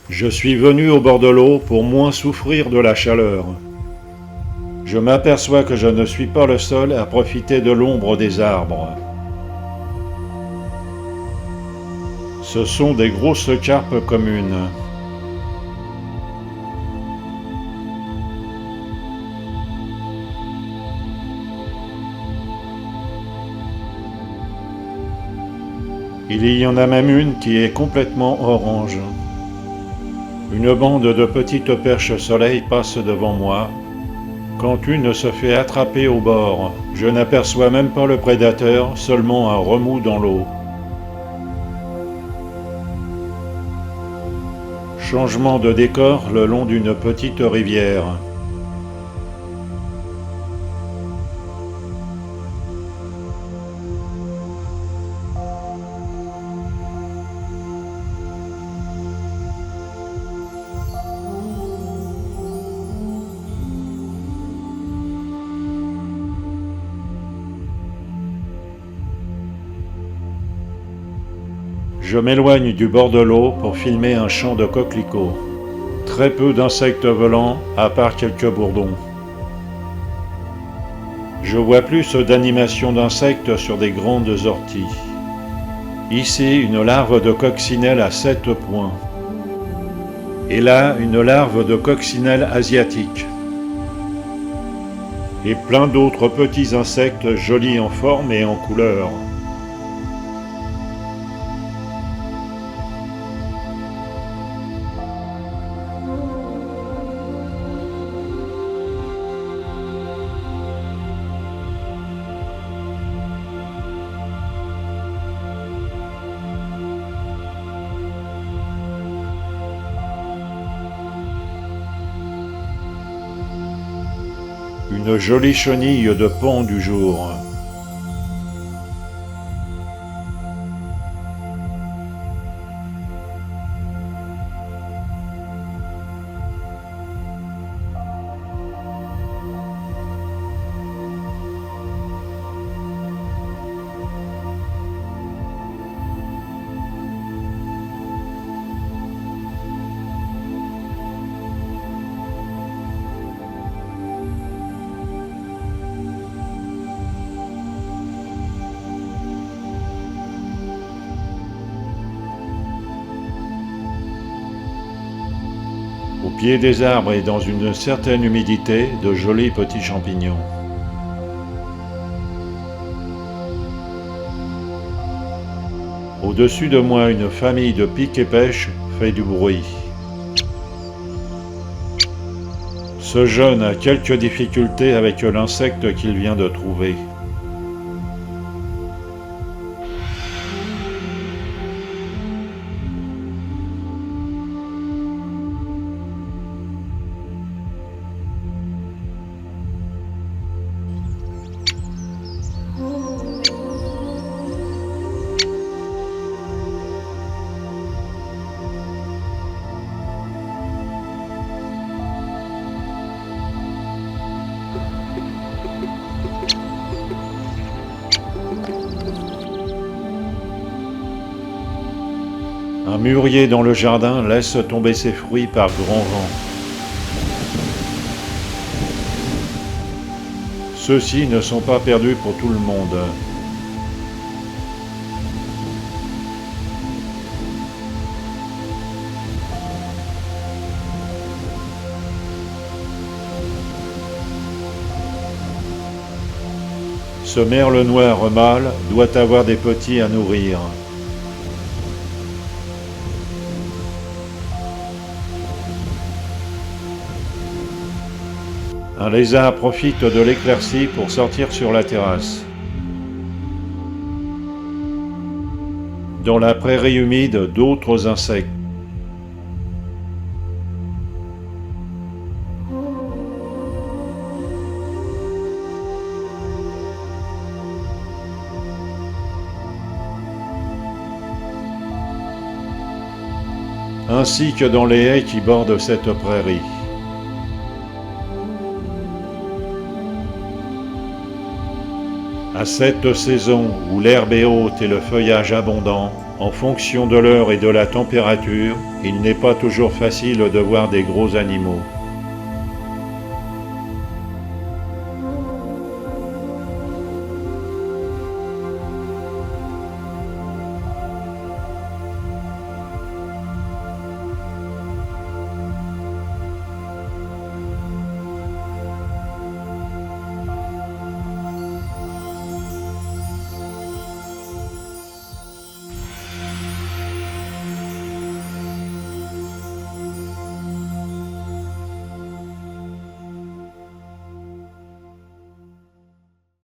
Je suis venu au bord de l'eau pour moins souffrir de la chaleur. Je m'aperçois que je ne suis pas le seul à profiter de l'ombre des arbres. Ce sont des grosses carpes communes. Il y en a même une qui est complètement orange. Une bande de petites perches soleil passe devant moi. Quand une se fait attraper au bord, je n'aperçois même pas le prédateur, seulement un remous dans l'eau. Changement de décor le long d'une petite rivière. Je m'éloigne du bord de l'eau pour filmer un champ de coquelicots. Très peu d'insectes volants, à part quelques bourdons. Je vois plus d'animations d'insectes sur des grandes orties. Ici, une larve de coccinelle à 7 points. Et là, une larve de coccinelle asiatique. Et plein d'autres petits insectes jolis en forme et en couleur. Une jolie chenille de pan du jour. Au pied des arbres et dans une certaine humidité, de jolis petits champignons. Au-dessus de moi, une famille de pics et pêches fait du bruit. Ce jeune a quelques difficultés avec l'insecte qu'il vient de trouver. Un mûrier dans le jardin laisse tomber ses fruits par grand vent. Ceux-ci ne sont pas perdus pour tout le monde. Ce merle noir mâle doit avoir des petits à nourrir. Un lézard profite de l'éclaircie pour sortir sur la terrasse. Dans la prairie humide, d'autres insectes. Ainsi que dans les haies qui bordent cette prairie. À cette saison où l'herbe est haute et le feuillage abondant, En fonction de l'heure et de la température, il n'est pas toujours facile de voir des gros animaux.